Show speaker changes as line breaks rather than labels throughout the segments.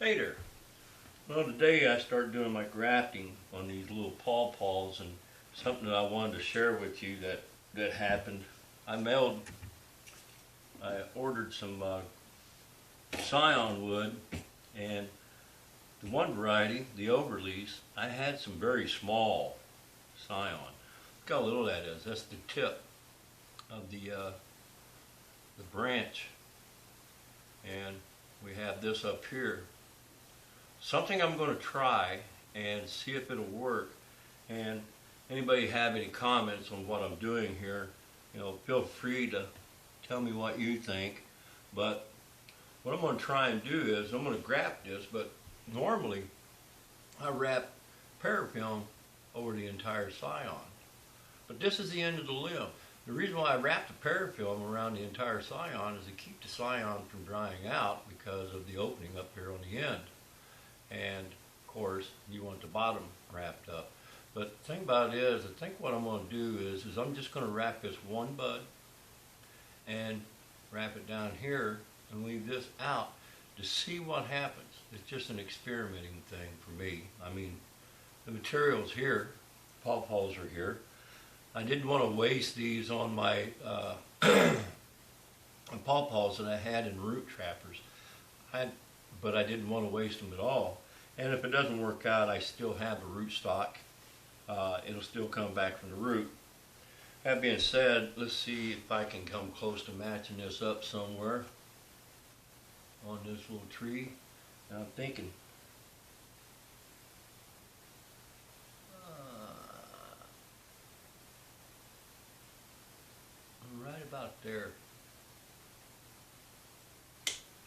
Hey there. Well, today I started doing my grafting on these little pawpaws, and something that I wanted to share with you that happened. I ordered some scion wood, and the one variety, the overlease, I had some very small scion. Look how little that is. That's the tip of the branch, and we have this up here. Something I'm going to try and see if it'll work. And anybody have any comments on what I'm doing here, feel free to tell me what you think. But what I'm going to try and do is I'm going to graft this, but normally I wrap parafilm over the entire scion. But this is the end of the limb. The reason why I wrap the parafilm around the entire scion is to keep the scion from drying out because of the opening up here on the end. And of course you want the bottom wrapped up. But the thing about it is, I think what I'm going to do is I'm just going to wrap this one bud and wrap it down here and leave this out to see what happens. It's just an experimenting thing for me. I mean, the material's here, pawpaws are here. I didn't want to waste these on my pawpaws that I had in root trappers, but I didn't want to waste them at all. And if it doesn't work out, I still have a root stock. It'll still come back from the root. That being said, let's see if I can come close to matching this up somewhere on this little tree. And I'm thinking, right about there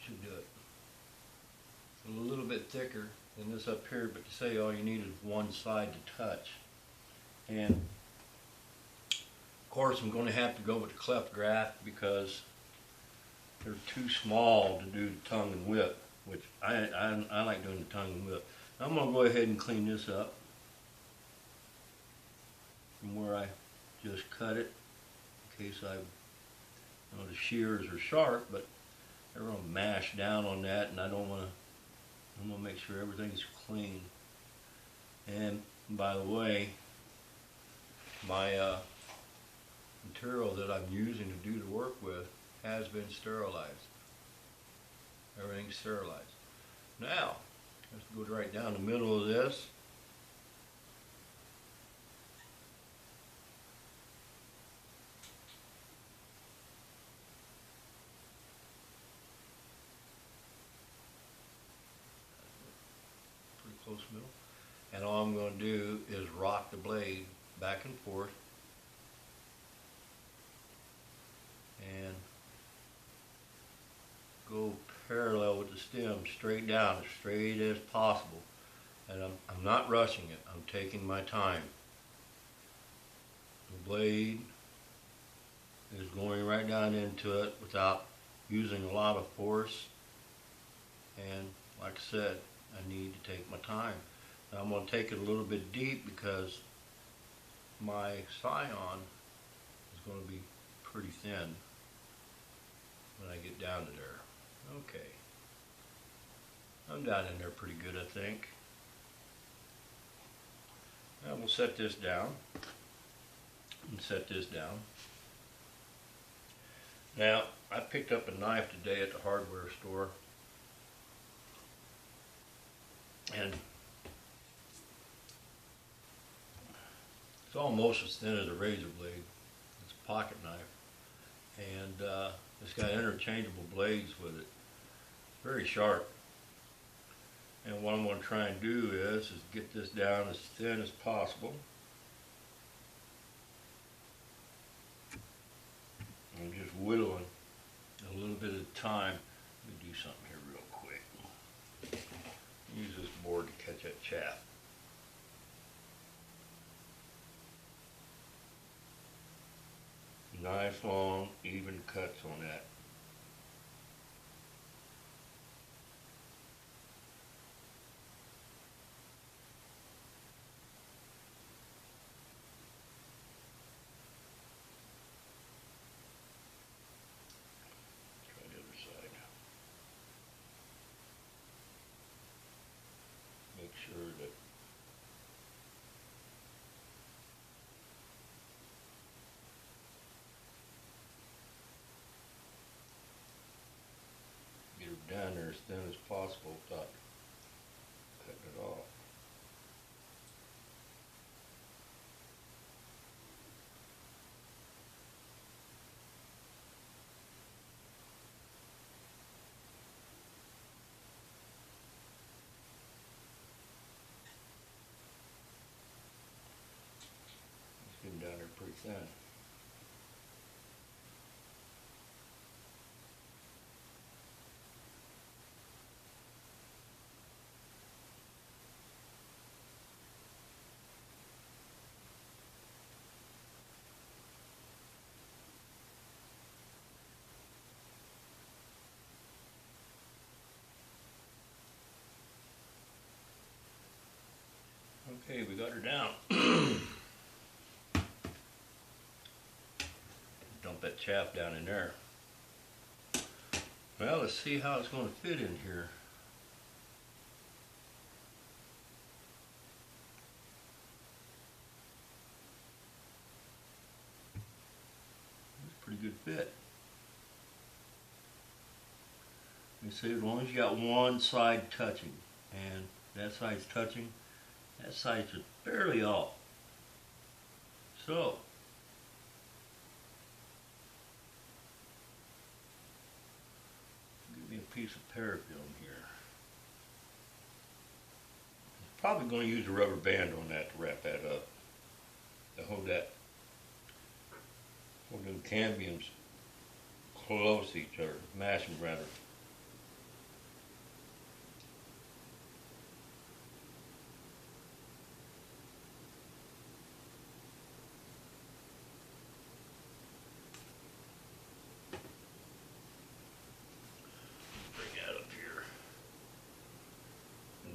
should do it. A little bit thicker than this up here, but to say all you need is one side to touch. And of course I'm going to have to go with the cleft graft because they're too small to do the tongue and whip, which I like doing the tongue and whip. I'm going to go ahead and clean this up from where I just cut it, in case the shears are sharp, but they're going to mash down on that, and I'm going to make sure everything's clean. And by the way, my material that I'm using to do the work with has been sterilized. Everything's sterilized. Now, let's go right down the middle of this. Close middle, and all I'm going to do is rock the blade back and forth and go parallel with the stem, straight down, as straight as possible. And I'm not rushing it, I'm taking my time. The blade is going right down into it without using a lot of force, and like I said, I need to take my time. Now I'm going to take it a little bit deep because my scion is going to be pretty thin when I get down to there. Okay. I'm down in there pretty good, I think. Now we'll set this down and set this down. Now I picked up a knife today at the hardware store, and it's almost as thin as a razor blade. It's a pocket knife, and it's got interchangeable blades with it. It's very sharp. And what I'm going to try and do is get this down as thin as possible. I'm just whittling a little bit at a time. Let me do something here real quick. Use this board to catch that chaff. Nice long, even cuts on that. Try the other side. thin as possible without cutting it off. It's getting down there pretty thin. Okay, we got her down. Dump that chaff down in there. Well, let's see how it's going to fit in here. It's a pretty good fit. You see, as long as you got one side touching, and that side's touching, that side's just barely off. So, give me a piece of parafilm here. Probably going to use a rubber band on that to wrap that up. To hold them cambiums close to each other, mash them rather.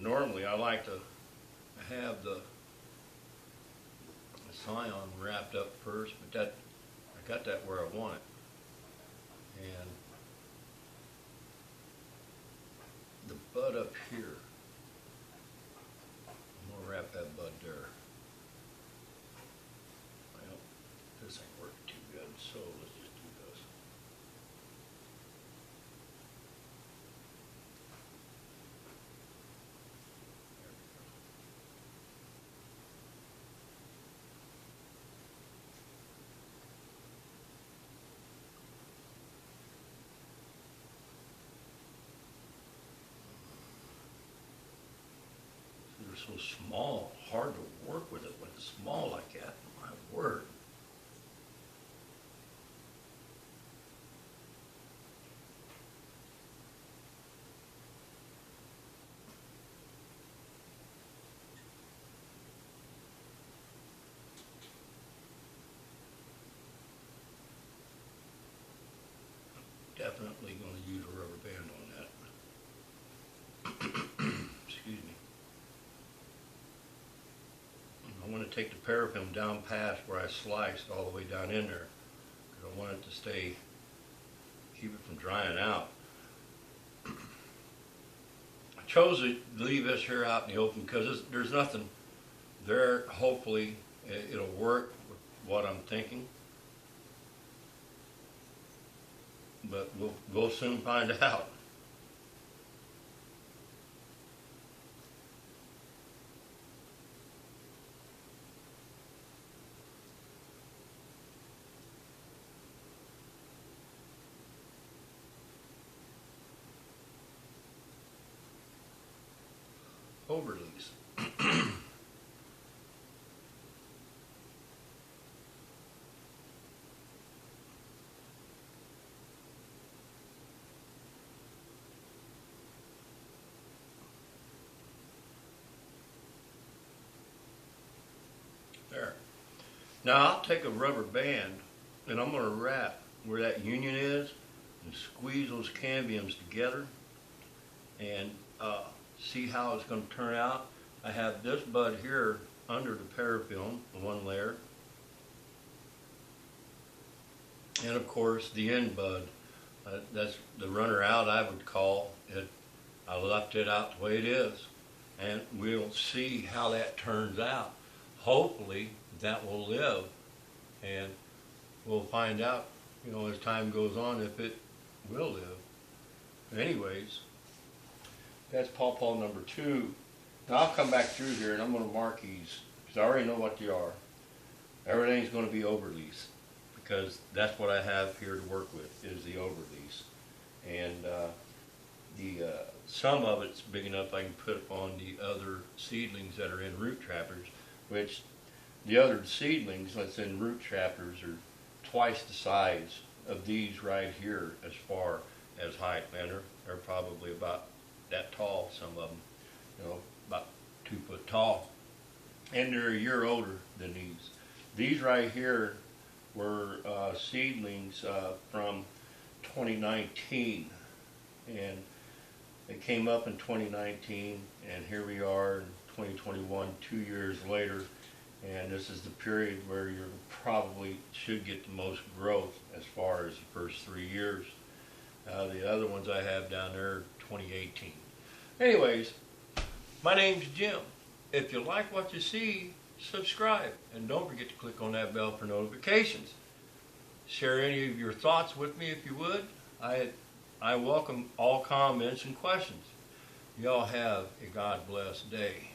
Normally I like to have the scion wrapped up first, but I got that where I want it. And the bud up here, I'm going to wrap that bud there. Well, this ain't working too good, so let's just do this. They're so small, hard to work with it when it's small like that. My word. Definitely going to use a rubber band on that. Excuse me. I want to take the parafilm down past where I sliced all the way down in there, because I want it to stay, keep it from drying out. I chose to leave this here out in the open because there's nothing there. Hopefully it'll work with what I'm thinking, but we'll soon find out. Overlays. There. Now I'll take a rubber band and I'm going to wrap where that union is and squeeze those cambiums together and see how it's going to turn out. I have this bud here under the parafilm, one layer, and of course the end bud. That's the runner out, I would call it. I left it out the way it is, and we'll see how that turns out. Hopefully that will live, and we'll find out, you know, as time goes on if it will live. Anyways, That's Pawpaw number 2. Now I'll come back through here and I'm going to mark these because I already know what they are. Everything's going to be overlease because that's what I have here to work with is the overlease. And some of it's big enough I can put on the other seedlings that are in root trappers, which the other seedlings that's in root trappers are twice the size of these right here as far as height. Man, they're probably about that tall, some of them, you know, about 2 foot tall. And they're a year older than these. These right here were seedlings from 2019. And they came up in 2019, and here we are in 2021, 2 years later, and this is the period where you probably should get the most growth as far as the first 3 years. The other ones I have down there, 2018. Anyways, my name's Jim. If you like what you see, subscribe, and don't forget to click on that bell for notifications. Share any of your thoughts with me if you would. I welcome all comments and questions. Y'all have a God blessed day.